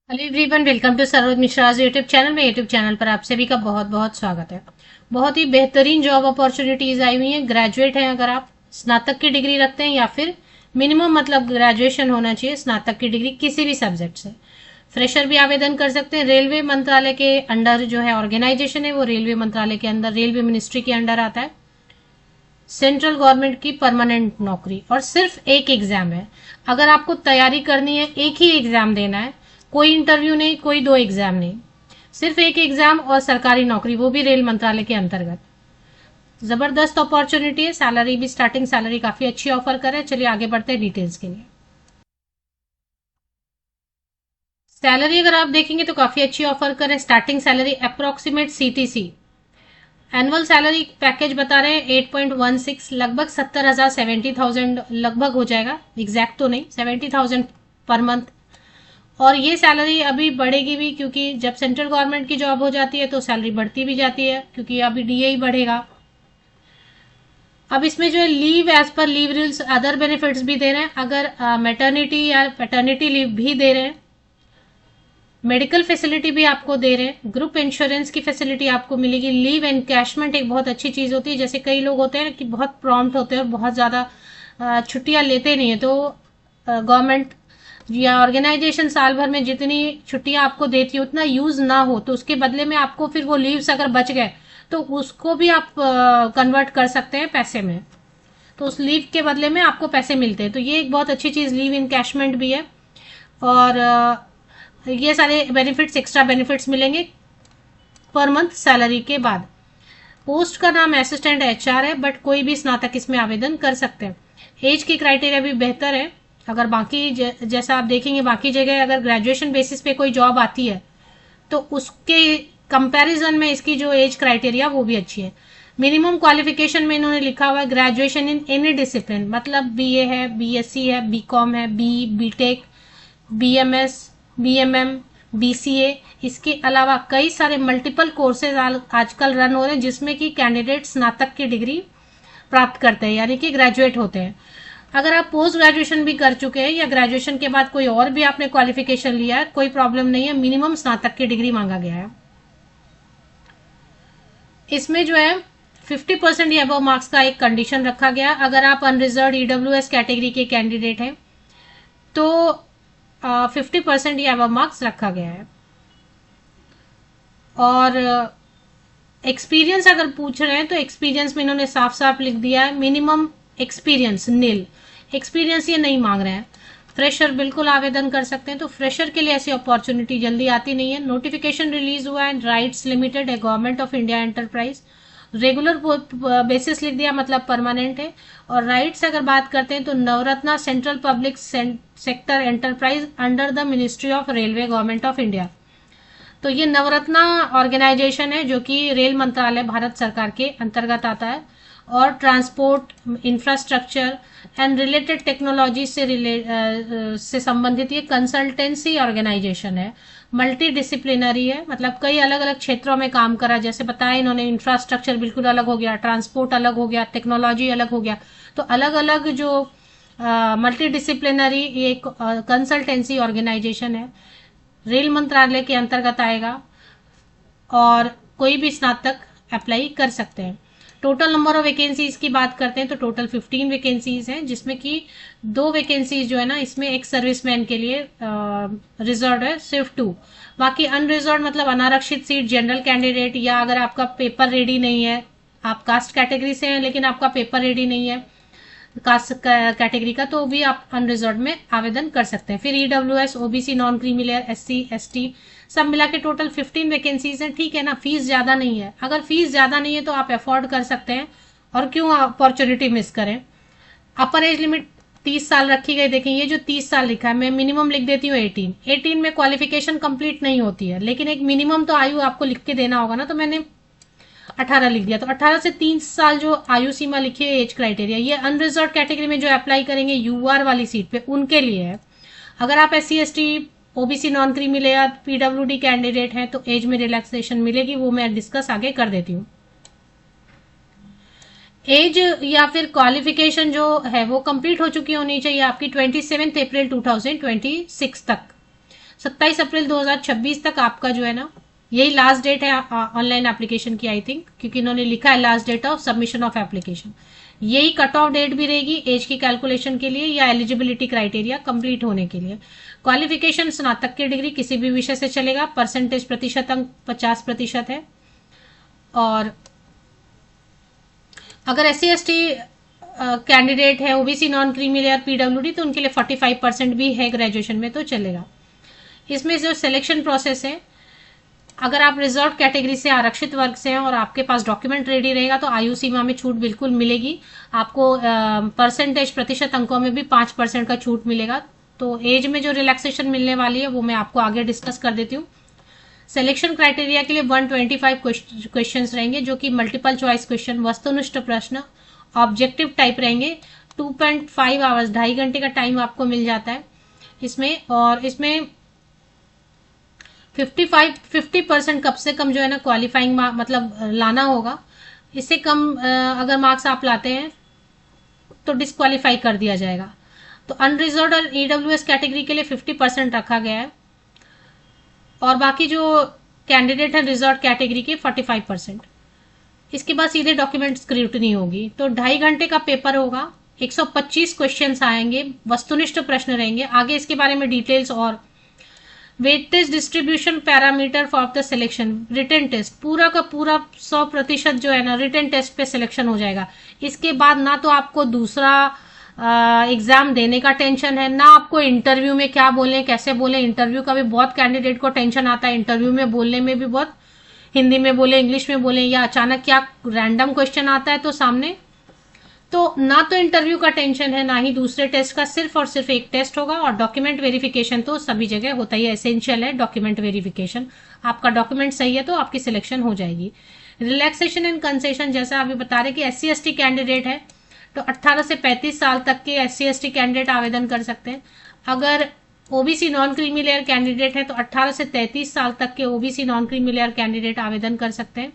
Hello everyone, welcome to Saroj Mishra's YouTube channel में। YouTube channel पर आप सभी का बहुत बहुत स्वागत है। बहुत ही बेहतरीन जॉब अपॉर्चुनिटीज आई हुई हैं। ग्रेजुएट हैं अगर आप, स्नातक की डिग्री रखते हैं या फिर मिनिमम मतलब ग्रेजुएशन होना चाहिए, स्नातक की डिग्री किसी भी सब्जेक्ट से। फ्रेशर भी आवेदन कर सकते हैं। रेलवे मंत्रालय के अंडर जो है ऑर्गेनाइजेशन है, वो रेलवे मंत्रालय के अंदर, रेलवे मिनिस्ट्री के अंडर आता है। सेंट्रल गवर्नमेंट की परमानेंट नौकरी, और सिर्फ एक एग्जाम है। अगर आपको तैयारी करनी है, एक ही एग्जाम देना है, कोई इंटरव्यू नहीं, कोई दो एग्जाम नहीं, सिर्फ एक एग्जाम और सरकारी नौकरी, वो भी रेल मंत्रालय के अंतर्गत। जबरदस्त अपॉर्चुनिटी है। सैलरी भी, स्टार्टिंग सैलरी काफी अच्छी ऑफर कर रहे हैं। चलिए आगे बढ़ते हैं डिटेल्स के लिए। सैलरी अगर आप देखेंगे तो काफी अच्छी ऑफर कर रहे हैं। Starting salary approximate CTC annual salary package बता रहे हैं 8.16, लगभग 70,000, 70,000 लगभग हो जाएगा, एग्जैक्ट तो नहीं, 70,000 पर मंथ। और ये सैलरी अभी बढ़ेगी भी, क्योंकि जब सेंट्रल गवर्नमेंट की जॉब हो जाती है तो सैलरी बढ़ती भी जाती है, क्योंकि अभी डीए ही बढ़ेगा। अब इसमें जो है leave, as per leave rules, other benefits भी दे रहे हैं। अगर मैटर्निटी या पैटर्निटी लीव भी दे रहे हैं। मेडिकल फैसिलिटी भी आपको दे रहे हैं। ग्रुप इंश्योरेंस की फैसिलिटी आपको मिलेगी। लीव एनकैशमेंट एक बहुत अच्छी चीज होती है। जैसे कई लोग होते हैं कि बहुत प्रॉम्प्ट होते हैं और बहुत ज्यादा छुट्टियां लेते नहीं है, तो गवर्नमेंट या ऑर्गेनाइजेशन साल भर में जितनी छुट्टियां आपको देती है उतना यूज ना हो, तो उसके बदले में आपको फिर वो लीव्स अगर बच गए तो उसको भी आप कन्वर्ट कर सकते हैं पैसे में। तो उस लीव के बदले में आपको पैसे मिलते हैं, तो ये एक बहुत अच्छी चीज लीव इनकैशमेंट भी है। और ये सारे बेनिफिट्स, एक्स्ट्रा बेनिफिट्स मिलेंगे पर मंथ सैलरी के बाद। पोस्ट का नाम असिस्टेंट एचआर है, बट कोई भी स्नातक इसमें आवेदन कर सकते हैं। एज की क्राइटेरिया भी बेहतर है। अगर बाकी जैसा आप देखेंगे, बाकी जगह अगर ग्रेजुएशन बेसिस पे कोई जॉब आती है तो उसके कंपैरिजन में इसकी जो एज क्राइटेरिया वो भी अच्छी है। मिनिमम क्वालिफिकेशन में इन्होंने लिखा हुआ है ग्रेजुएशन इन एनी डिसिप्लिन, मतलब बीए है, बीएससी है, बीकॉम है, बीटेक, बीएमएस, बीएमएम, बीसीए। इसके अलावा कई सारे मल्टीपल कोर्सेज आजकल रन हो रहे हैं, जिसमें कि कैंडिडेट स्नातक की डिग्री प्राप्त करते हैं, यानी कि ग्रेजुएट होते हैं। अगर आप पोस्ट ग्रेजुएशन भी कर चुके हैं या ग्रेजुएशन के बाद कोई और भी आपने क्वालिफिकेशन लिया है, कोई प्रॉब्लम नहीं है। मिनिमम स्नातक की डिग्री मांगा गया है। इसमें जो है 50% या अबव मार्क्स का एक कंडीशन रखा गया। अगर आप अनरिजर्व ईडब्ल्यूएस कैटेगरी के कैंडिडेट हैं तो 50% या अबव मार्क्स रखा गया है। और एक्सपीरियंस अगर पूछ रहे हैं तो एक्सपीरियंस में इन्होंने साफ साफ लिख दिया है मिनिमम एक्सपीरियंस नील, एक्सपीरियंस ये नहीं मांग रहे हैं। फ्रेशर बिल्कुल आवेदन कर सकते हैं, तो फ्रेशर के लिए ऐसी अपॉर्चुनिटी जल्दी आती नहीं है। नोटिफिकेशन रिलीज हुआ है, राइट्स लिमिटेड है, government of India enterprise, regular basis लिख दिया, मतलब परमानेंट है। और राइट्स अगर बात करते हैं तो Navratna central public sector enterprise under the ministry of railway, government of India. तो ये नवरत्ना ऑर्गेनाइजेशन है जो कि रेल मंत्रालय भारत सरकार के अंतर्गत आता है, और transport, infrastructure and related technology से संबंधित ये कंसल्टेंसी ऑर्गेनाइजेशन है। मल्टी डिसिप्लिनरी है, मतलब कई अलग अलग क्षेत्रों में काम करा। जैसे बताया इन्होंने, इंफ्रास्ट्रक्चर बिल्कुल अलग हो गया, ट्रांसपोर्ट अलग हो गया, टेक्नोलॉजी अलग हो गया। तो अलग अलग जो मल्टी डिसिप्लिनरी ये कंसल्टेंसी ऑर्गेनाइजेशन है, रेल मंत्रालय के अंतर्गत आएगा, और कोई भी स्नातक अप्लाई कर सकते हैं। टोटल नंबर ऑफ वैकेंसीज की बात करते हैं तो टोटल 15 वैकेंसीज हैं, जिसमें कि 2 वैकेंसीज जो है ना, इसमें एक सर्विसमैन के लिए रिजर्व है, सिर्फ 2। बाकी अनरिजर्व मतलब अनारक्षित सीट, जनरल कैंडिडेट, या अगर आपका पेपर रेडी नहीं है, आप कास्ट कैटेगरी से हैं लेकिन आपका पेपर रेडी नहीं है कास्ट कैटेगरी का, तो भी आप अनरिजर्व में आवेदन कर सकते हैं। फिर EWS, OBC, non creamy layer, SC, ST, सब मिला के टोटल 15 वैकेंसीज हैं। ठीक है ना, फीस ज्यादा नहीं है। अगर फीस ज्यादा नहीं है तो आप अफोर्ड कर सकते हैं, और क्यों अपॉर्चुनिटी मिस करें। अपर एज लिमिट 30 साल रखी गई। देखें ये जो 30 साल लिखा है, मैं मिनिमम लिख देती हूँ 18 में क्वालिफिकेशन कंप्लीट नहीं होती है, लेकिन एक मिनिमम तो आयु आपको लिख के देना होगा ना, तो मैंने 18 लिख दिया। तो 18 से 30 साल जो आयु सीमा लिखी है, एज क्राइटेरिया, ये अनरिजर्व कैटेगरी में जो अप्लाई करेंगे यूआर वाली सीट पे, उनके लिए है। अगर आप SC, ST, OBC, non creamy layer, PWD candidate हैं तो एज में रिलैक्सेशन मिलेगी, वो मैं डिस्कस आगे कर देती हूँ। एज या फिर क्वालिफिकेशन जो है वो कंप्लीट हो चुकी होनी चाहिए आपकी 27 अप्रैल 2026 तक। 27 अप्रैल 2026 तक आपका जो है ना, यही लास्ट डेट है ऑनलाइन एप्लीकेशन की आई थिंक, क्योंकि इन्होंने लिखा है last date of submission of application. यही कट ऑफ डेट भी रहेगी एज की कैलकुलेशन के लिए या एलिजिबिलिटी क्राइटेरिया कंप्लीट होने के लिए। क्वालिफिकेशन स्नातक की डिग्री किसी भी विषय से चलेगा। परसेंटेज प्रतिशत अंक 50% है। और अगर SC/ST कैंडिडेट है, OBC, non creamy layer, PWD, तो उनके लिए 45% भी है ग्रेजुएशन में, तो चलेगा। इसमें जो सिलेक्शन प्रोसेस है, अगर आप रिजर्व कैटेगरी से, आरक्षित वर्ग से हैं और आपके पास डॉक्यूमेंट रेडी रहेगा तो आयु सीमा में छूट बिल्कुल मिलेगी आपको। परसेंटेज प्रतिशत अंकों में भी 5% का छूट मिलेगा। तो एज में जो रिलैक्सेशन मिलने वाली है वो मैं आपको आगे डिस्कस कर देती हूँ। सिलेक्शन क्राइटेरिया के लिए 125 क्वेश्चंस रहेंगे, जो कि मल्टीपल चॉइस क्वेश्चन, वस्तुनिष्ठ प्रश्न, ऑब्जेक्टिव टाइप रहेंगे। 2.5 आवर्स, 2.5 घंटे का टाइम आपको मिल जाता है इसमें। और इसमें 50% कम से कम जो है ना क्वालिफाइंग मतलब लाना होगा। इससे कम अगर मार्क्स आप लाते हैं तो डिस्क्वालीफाई कर दिया जाएगा। तो अनरिजर्व्ड और EWS कैटेगरी के लिए 50% रखा गया है, और बाकी जो कैंडिडेट है रिजर्व कैटेगरी के 45%। इसके बाद सीधे डॉक्यूमेंट स्क्रूटनी होगी। तो 2.5 घंटे का पेपर होगा, 125 क्वेश्चंस आएंगे, वस्तुनिष्ठ प्रश्न रहेंगे। आगे इसके बारे में डिटेल्स। और weightage distribution parameter for the selection, written test, पूरा का पूरा 100% जो है ना रिटन टेस्ट पे सिलेक्शन हो जाएगा। इसके बाद ना तो आपको दूसरा एग्जाम देने का टेंशन है, ना आपको इंटरव्यू में क्या बोले कैसे बोले। इंटरव्यू का भी बहुत कैंडिडेट को टेंशन आता है, इंटरव्यू में बोलने में भी बहुत, हिंदी में बोले, इंग्लिश में बोले, या अचानक क्या रैंडम क्वेश्चन आता है तो सामने। तो ना तो इंटरव्यू का टेंशन है, ना ही दूसरे टेस्ट का, सिर्फ और सिर्फ एक टेस्ट होगा। और डॉक्यूमेंट वेरिफिकेशन तो सभी जगह होता ही है, एसेंशियल है डॉक्यूमेंट वेरिफिकेशन। आपका डॉक्यूमेंट सही है तो आपकी सिलेक्शन हो जाएगी। रिलैक्सेशन एंड कंसेशन, जैसा अभी बता रहे कि SC/ST कैंडिडेट है तो 18 से 35 साल तक के SC/ST कैंडिडेट आवेदन कर सकते हैं। अगर OBC non creamy layer candidate है तो 18 से 33 साल तक के OBC non creamy layer candidate आवेदन कर सकते हैं।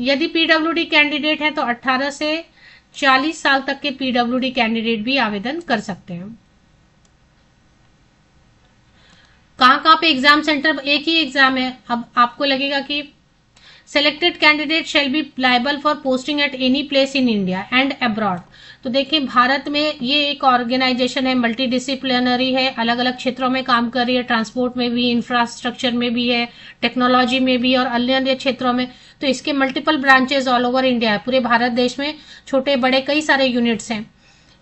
यदि पीडब्ल्यूडी कैंडिडेट है तो 18 से 40 साल तक के पीडब्ल्यूडी कैंडिडेट भी आवेदन कर सकते हैं। कहाँ पे एग्जाम सेंटर, एक ही एग्जाम है। अब आपको लगेगा कि selected candidate shall be liable for posting at any place in India and abroad. तो देखिए, भारत में ये एक ऑर्गेनाइजेशन है, मल्टी डिसिप्लिनरी है, अलग अलग क्षेत्रों में काम कर रही है, ट्रांसपोर्ट में भी, इंफ्रास्ट्रक्चर में भी है, टेक्नोलॉजी में भी और अन्य क्षेत्रों में। तो इसके multiple branches all over India है, पूरे भारत देश में छोटे बड़े कई सारे यूनिट्स हैं,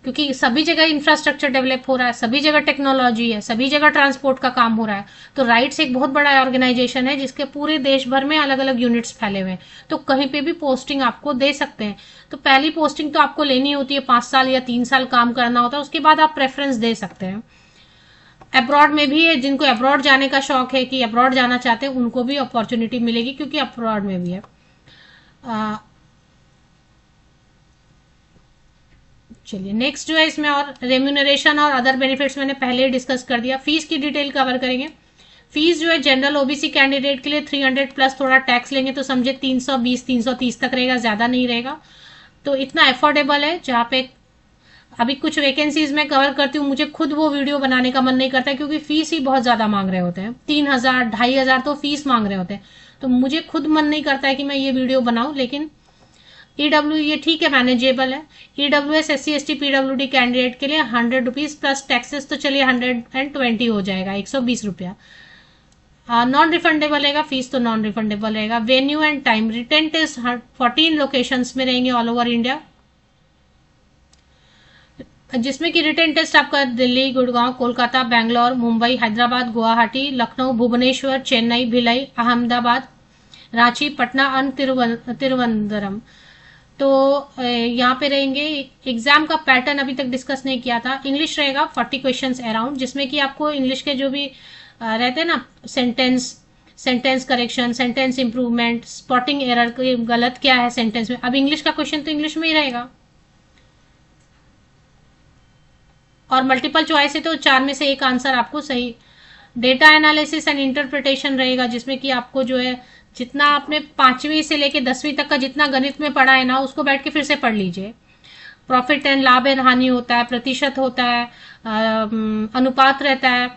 क्योंकि सभी जगह इंफ्रास्ट्रक्चर डेवलप हो रहा है, सभी जगह टेक्नोलॉजी है, सभी जगह ट्रांसपोर्ट का काम हो रहा है। तो राइट्स एक बहुत बड़ा ऑर्गेनाइजेशन है जिसके पूरे देश भर में अलग अलग यूनिट्स फैले हुए हैं। तो कहीं पे भी पोस्टिंग आपको दे सकते हैं। तो पहली पोस्टिंग तो आपको लेनी होती है, 5 साल या 3 साल काम करना होता है, उसके बाद आप प्रेफरेंस दे सकते हैं। अब्रॉड में भी है, जिनको अब्रॉड जाने का शौक है कि अब्रॉड जाना चाहते हैं उनको भी अपॉर्चुनिटी मिलेगी, क्योंकि अब्रॉड में भी है। चलिए नेक्स्ट जो है इसमें, और रेम्यूनरेशन और अदर बेनिफिट्स मैंने पहले ही डिस्कस कर दिया। फीस की डिटेल कवर करेंगे। फीस जो है जनरल ओबीसी कैंडिडेट के लिए 300 प्लस थोड़ा टैक्स लेंगे तो समझे 320-330 तक रहेगा, ज्यादा नहीं रहेगा। तो इतना अफोर्डेबल है। जहाँ पे अभी कुछ वैकेंसीज में कवर करती हूँ, मुझे खुद वो वीडियो बनाने का मन नहीं करता क्योंकि फीस ही बहुत ज्यादा मांग रहे होते हैं, 3000 2500 तो फीस मांग रहे होते हैं। तो मुझे खुद मन नहीं करता है कि मैं ये वीडियो बनाऊं, लेकिन ईडब्ल्यू ये ठीक है, मैनेजेबल है। ईडब्ल्यूएस SC/ST पीडब्ल्यूडी कैंडिडेट के लिए 100 रुपीज प्लस टैक्सेस, तो चलिए 120 हो जाएगा, 120 रुपया। नॉन रिफंडेबल रहेगा, फीस तो नॉन रिफंडेबल रहेगा। Venue and time, written test 14 locations में रहेंगे ऑल ओवर इंडिया, जिसमें कि रिटन टेस्ट आपका दिल्ली, गुड़गांव, कोलकाता, बेंगलोर, मुंबई, हैदराबाद, गुवाहाटी, लखनऊ, भुवनेश्वर, चेन्नई, भिलाई, अहमदाबाद, रांची, पटना और तिरुवनंतपुरम। तो यहाँ पे रहेंगे। एग्जाम का पैटर्न अभी तक डिस्कस नहीं किया था। इंग्लिश रहेगा 40 क्वेश्चंस अराउंड, जिसमें कि आपको इंग्लिश के जो भी रहते हैं ना, sentence correction, sentence improvement, spotting error, गलत क्या है सेंटेंस में। अब इंग्लिश का क्वेश्चन तो इंग्लिश में ही रहेगा, और मल्टीपल चॉइस है तो 4 में से एक आंसर आपको सही। डेटा एनालिसिस एंड इंटरप्रिटेशन रहेगा, जिसमें कि आपको जो है जितना आपने 5वीं से लेके 10वीं तक का जितना गणित में पढ़ा है ना, उसको बैठ के फिर से पढ़ लीजिए। प्रॉफिट एंड लाभ एंड हानि होता है, प्रतिशत होता है, अनुपात रहता है,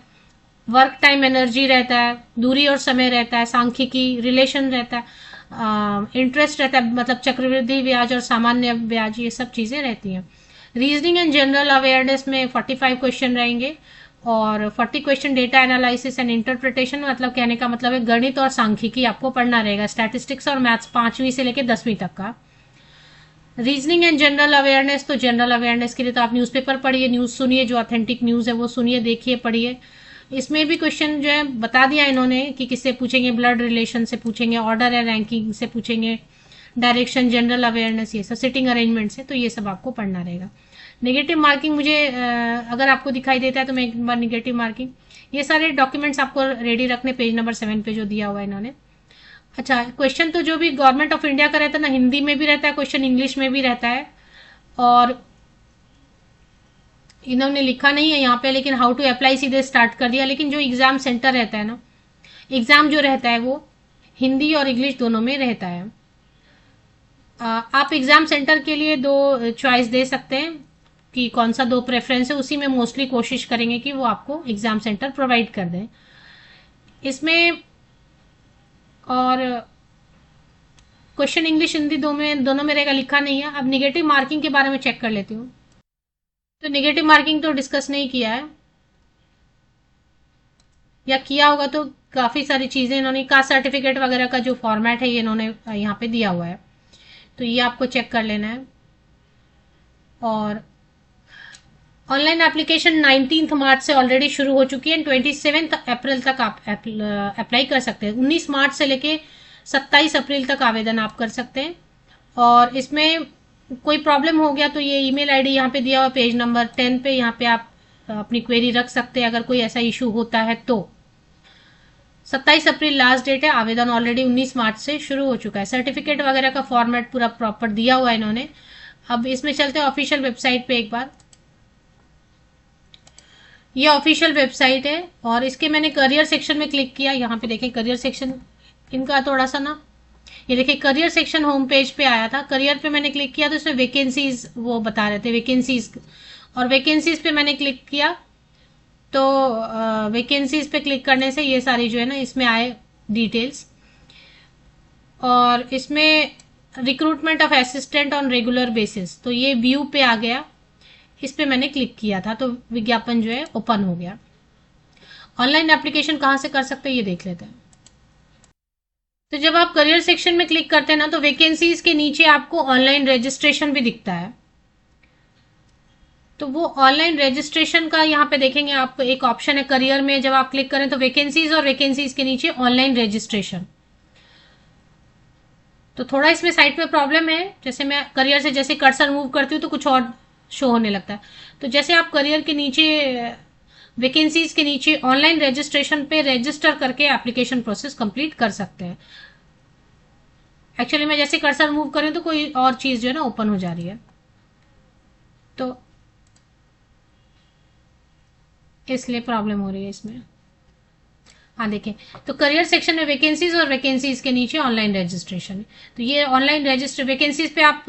वर्क टाइम एनर्जी रहता है, दूरी और समय रहता है, सांख्यिकी रिलेशन रहता है, इंटरेस्ट रहता है, मतलब चक्रवृद्धि ब्याज और सामान्य ब्याज, ये सब चीजें रहती हैं। रीजनिंग एंड जनरल अवेयरनेस में 45 क्वेश्चन रहेंगे और 40 question data analysis and interpretation, मतलब कहने का मतलब है गणित और सांख्यिकी आपको पढ़ना रहेगा। स्टैटिस्टिक्स और मैथ्स 5वीं से लेकर 10वीं तक का। रीजनिंग एंड जनरल अवेयरनेस, तो जनरल अवेयरनेस के लिए तो आप न्यूज़पेपर पढ़िए, न्यूज़ सुनिए, जो ऑथेंटिक न्यूज़ है वो सुनिए, देखिए, पढ़िए। इसमें भी क्वेश्चन जो है बता दिया इन्होंने कि किससे पूछेंगे, ब्लड रिलेशन से पूछेंगे, ऑर्डर या रैंकिंग से पूछेंगे, डायरेक्शन, जनरल अवेयरनेस, ये सब सिटिंग अरेंजमेंट से, तो ये सब आपको पढ़ना रहेगा। नेगेटिव मार्किंग मुझे अगर आपको दिखाई देता है तो मैं एक बार नेगेटिव मार्किंग, ये सारे डॉक्यूमेंट्स आपको रेडी रखने, पेज नंबर 7 पे जो दिया हुआ है इन्होंने। अच्छा, क्वेश्चन तो जो भी गवर्नमेंट ऑफ इंडिया का रहता है ना, हिंदी में भी रहता है क्वेश्चन, इंग्लिश में भी रहता है, और इन्होंने लिखा नहीं है यहाँ पे, लेकिन हाउ टू अप्लाई सीधे स्टार्ट कर दिया। लेकिन जो एग्जाम सेंटर रहता है ना, एग्जाम जो रहता है वो हिंदी और इंग्लिश दोनों में रहता है। आप एग्जाम सेंटर के लिए 2 चॉइस दे सकते हैं कि कौन सा 2 प्रेफरेंस है, उसी में मोस्टली कोशिश करेंगे कि वो आपको एग्जाम सेंटर प्रोवाइड कर दें इसमें। और क्वेश्चन इंग्लिश हिंदी दोनों में रहेगा, लिखा नहीं है। अब निगेटिव मार्किंग के बारे में चेक कर लेती हूँ। तो निगेटिव मार्किंग तो डिस्कस नहीं किया है, या किया होगा तो काफी सारी चीजें इन्होंने, कास्ट सर्टिफिकेट वगैरह का जो फॉर्मेट है ये इन्होंने यहाँ पे दिया हुआ है, तो ये आपको चेक कर लेना है। और ऑनलाइन एप्लीकेशन 19 मार्च से ऑलरेडी शुरू हो चुकी है, 27 अप्रैल तक आप अप्लाई कर सकते हैं। 19 मार्च से लेके 27 अप्रैल तक आवेदन आप कर सकते हैं। और इसमें कोई प्रॉब्लम हो गया तो ये ईमेल आईडी यहाँ पे दिया हुआ पेज नंबर 10 पे, यहाँ पे आप अपनी क्वेरी रख सकते हैं अगर कोई ऐसा इशू होता है तो। 27 अप्रैल लास्ट डेट है, आवेदन ऑलरेडी 19 मार्च से शुरू हो चुका है। सर्टिफिकेट वगैरह का फॉर्मेट पूरा प्रॉपर दिया हुआ है इन्होंने। अब इसमें चलते हैं ऑफिशियल वेबसाइट पे एक बार। ये ऑफिशियल वेबसाइट है और इसके मैंने करियर सेक्शन में क्लिक किया। यहाँ पे देखें करियर सेक्शन इनका थोड़ा सा ना, ये देखिए करियर सेक्शन होम पेज पे आया था। करियर पे मैंने क्लिक किया तो इसमें वैकेंसीज वो बता रहे थे, वैकेंसीज, और वैकेंसीज पे मैंने क्लिक किया तो वैकेंसीज पे क्लिक करने से ये सारी जो है ना इसमें आए डिटेल्स। और इसमें recruitment of assistant on regular basis, तो ये व्यू पे आ गया, इस पे मैंने क्लिक किया था तो विज्ञापन जो है ओपन हो गया। ऑनलाइन एप्लीकेशन कहाँ से कर सकते हैं ये देख लेते हैं। तो जब आप करियर सेक्शन में क्लिक करते हैं ना तो वैकेंसीज के नीचे आपको ऑनलाइन रजिस्ट्रेशन भी दिखता है। तो वो ऑनलाइन रजिस्ट्रेशन का यहाँ पे देखेंगे आप, एक ऑप्शन है करियर में, जब आप क्लिक करें तो वैकेंसीज और वैकेंसीज के नीचे ऑनलाइन रजिस्ट्रेशन। तो थोड़ा इसमें साइट में प्रॉब्लम है, जैसे मैं करियर से जैसे कर्सर मूव करती हूँ तो कुछ और शो होने लगता है। तो जैसे आप करियर के नीचे वैकेंसीज के नीचे ऑनलाइन रजिस्ट्रेशन पे रजिस्टर करके एप्लीकेशन प्रोसेस कंप्लीट कर सकते हैं। एक्चुअली मैं जैसे कर्सर मूव करूँ तो कोई और चीज जो है ना ओपन हो जा रही है, तो इसलिए प्रॉब्लम हो रही है इसमें। हाँ देखें, तो करियर सेक्शन में वैकेंसीज और वैकेंसीज के नीचे ऑनलाइन रजिस्ट्रेशन है। तो ये ऑनलाइन रजिस्टर वैकेंसीज पे आप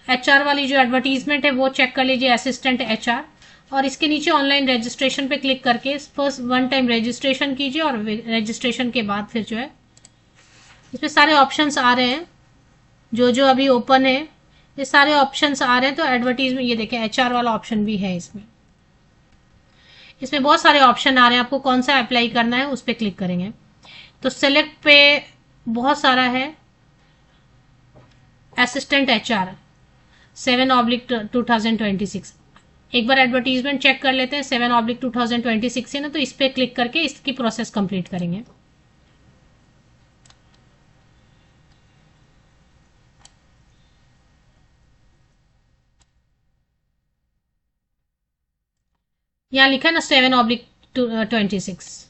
एचआर वाली जो एडवर्टीजमेंट है वो चेक कर लीजिए, असिस्टेंट एचआर, और इसके नीचे ऑनलाइन रजिस्ट्रेशन पे क्लिक करके फर्स्ट 1 टाइम रजिस्ट्रेशन कीजिए और रजिस्ट्रेशन के बाद फिर जो है इसमें सारे ऑप्शंस आ रहे हैं, जो जो अभी ओपन है ये सारे ऑप्शंस आ रहे हैं। तो एडवर्टीजमेंट ये देखें एचआर वाला ऑप्शन भी है इसमें। इसमें बहुत सारे ऑप्शन आ रहे हैं, आपको कौन सा अप्लाई करना है उस पर क्लिक करेंगे तो सिलेक्ट पे बहुत सारा है। असिस्टेंट एचआर 7/2026, एक बार एडवर्टीजमेंट चेक कर लेते हैं 7/2026 से ना, तो इस पे क्लिक करके इसकी प्रोसेस कंप्लीट करेंगे। यहाँ लिखा है ना 7/26,